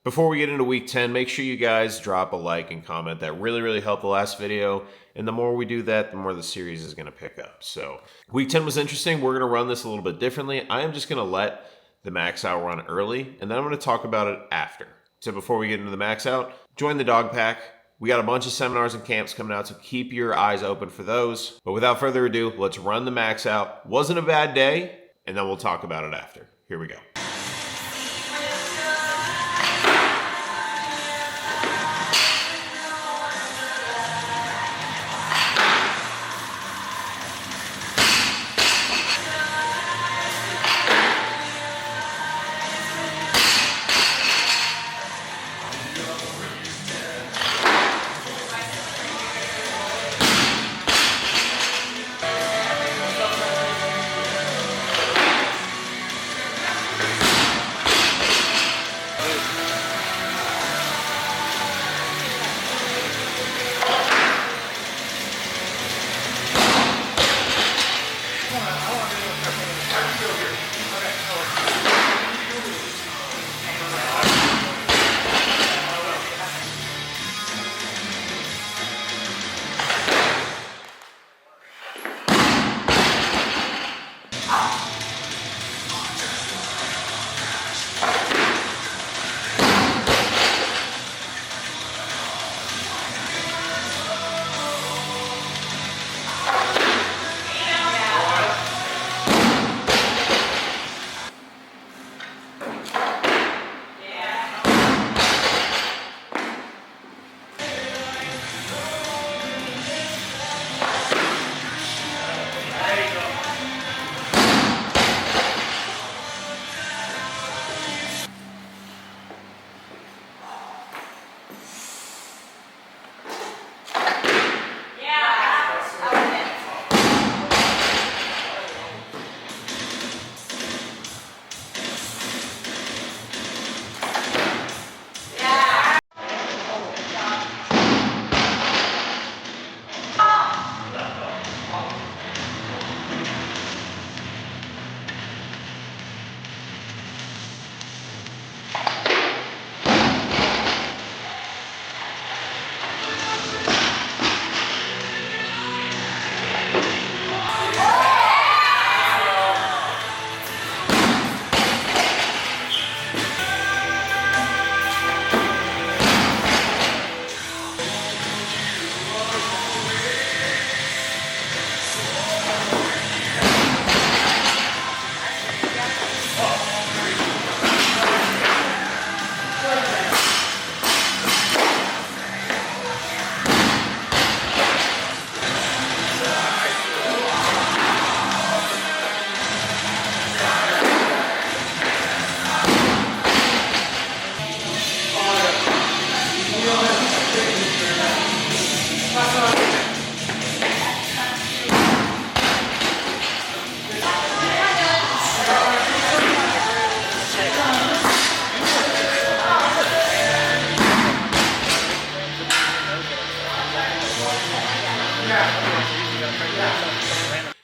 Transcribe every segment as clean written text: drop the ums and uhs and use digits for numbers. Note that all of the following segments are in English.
Before we get into week 10, make sure you guys drop a like and comment. That really helped the last video. And the more we do that, the more the series is going to pick up. So week 10 was interesting. We're going to run this a little bit differently. I am just going to let the max out run early, and then I'm going to talk about it after. So before we get into the max out, join the dog pack. We got a bunch of seminars and camps coming out, so keep your eyes open for those. But without further ado, let's run the max out. Wasn't a bad day, and then we'll talk about it after. Here we go.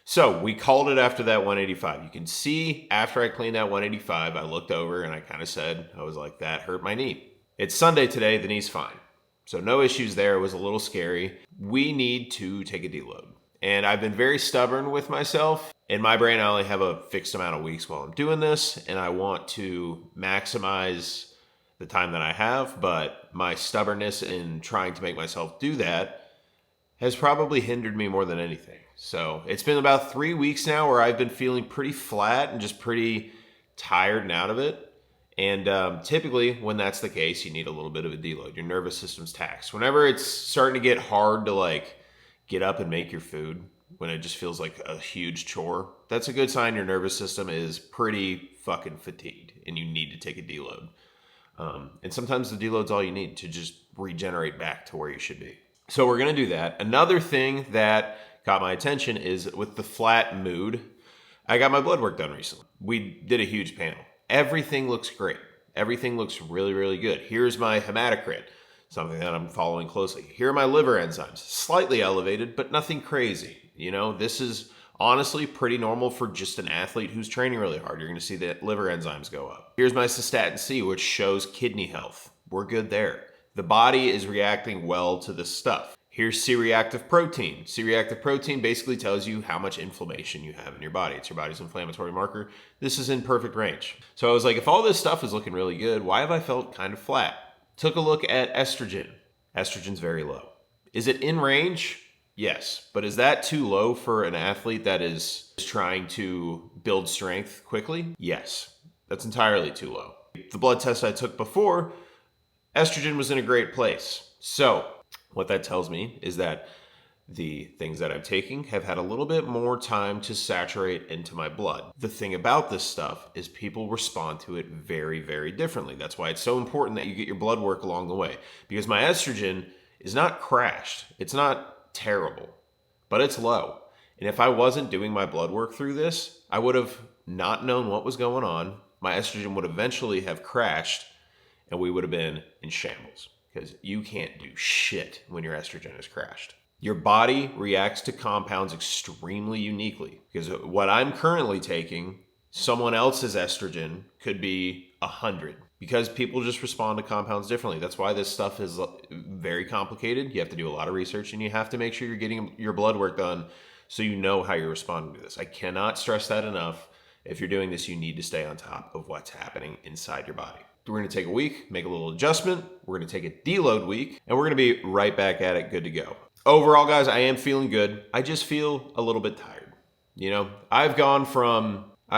So we called it after that 185. You can see after I cleaned that 185, I looked over and I kind of said, I was like, that hurt my knee. It's Sunday today, the knee's fine. So no issues there. It was a little scary. We need to take a deload. And I've been very stubborn with myself. In my brain, I only have a fixed amount of weeks while I'm doing this, and I want to maximize the time that I have, but my stubbornness in trying to make myself do that has probably hindered me more than anything. So it's been about 3 weeks now where I've been feeling pretty flat and just pretty tired and out of it. And typically when that's the case, you need a little bit of a deload. Your nervous system's taxed. Whenever it's starting to get hard to like get up and make your food, when it just feels like a huge chore, that's a good sign your nervous system is pretty fucking fatigued and you need to take a deload. And sometimes the deload's all you need to just regenerate back to where you should be. So we're going to do that. Another thing that got my attention is with the flat mood, I got my blood work done recently. We did a huge panel. Everything looks great. Everything looks really good. Here's my hematocrit, something that I'm following closely. Here are my liver enzymes, slightly elevated, but nothing crazy. You know, this is Honestly, pretty normal for just an athlete who's training really hard. You're going to see that liver enzymes go up. Here's my cystatin C, which shows kidney health. We're good there. The body is reacting well to this stuff. Here's C-reactive protein. C-reactive protein basically tells you how much inflammation you have in your body. It's your body's inflammatory marker. This is in perfect range. So I was like, if all this stuff is looking really good, why have I felt kind of flat? Took a look at estrogen. Estrogen's very low. Is it in range? Yes. But is that too low for an athlete that is trying to build strength quickly? Yes. That's entirely too low. The blood test I took before, estrogen was in a great place. So what that tells me is that the things that I'm taking have had a little bit more time to saturate into my blood. The thing about this stuff is people respond to it very, very differently. That's why it's so important that you get your blood work along the way. Because my estrogen is not crashed. It's not terrible, but it's low. And if I wasn't doing my blood work through this, I would have not known what was going on. My estrogen would eventually have crashed and we would have been in shambles. Because you can't do shit when your estrogen is crashed. Your body reacts to compounds extremely uniquely. Because what I'm currently taking, someone else's estrogen could be 100. Because people just respond to compounds differently. That's why this stuff is very complicated. You have to do a lot of research and you have to make sure you're getting your blood work done so you know how you're responding to this. I cannot stress that enough. If you're doing this, you need to stay on top of what's happening inside your body. We're going to take a week, make a little adjustment. We're going to take a deload week, and we're going to be right back at it, good to go. Overall, guys, I am feeling good. I just feel a little bit tired. You know, I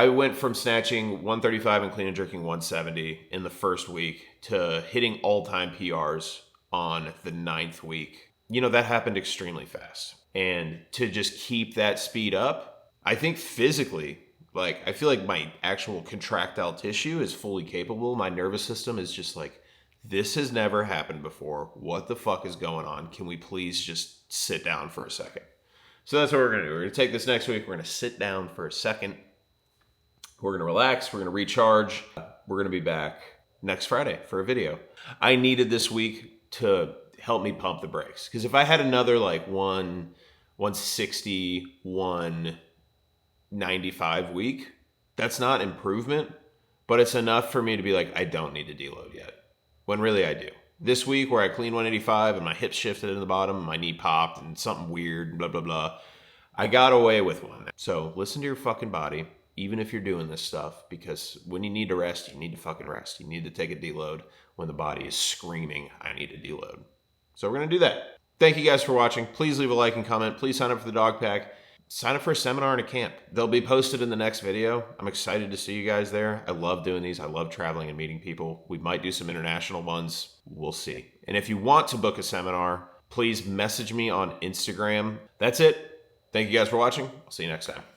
went from snatching 135 and clean and jerking 170 in the first week to hitting all-time PRs on the 9th week. You know, that happened extremely fast. And to just keep that speed up, I think physically, like, I feel like my actual contractile tissue is fully capable. My nervous system is just like, this has never happened before. What the fuck is going on? Can we please just sit down for a second? So that's what we're going to do. We're going to take this next week. We're going to sit down for a second. We're going to relax. We're going to recharge. We're going to be back next Friday for a video. I needed this week to help me pump the brakes. Because if I had another like 160, 195 week, that's not improvement, but it's enough for me to be like, I don't need to deload yet. When really I do. This week where I clean 185 and my hips shifted in the bottom, my knee popped and something weird, blah, blah, blah. I got away with one. So listen to your fucking body, even if you're doing this stuff, because when you need to rest, you need to fucking rest. You need to take a deload when the body is screaming, I need to deload. So we're going to do that. Thank you guys for watching. Please leave a like and comment. Please sign up for the dog pack. Sign up for a seminar and a camp. They'll be posted in the next video. I'm excited to see you guys there. I love doing these. I love traveling and meeting people. We might do some international ones. We'll see. And if you want to book a seminar, please message me on Instagram. That's it. Thank you guys for watching. I'll see you next time.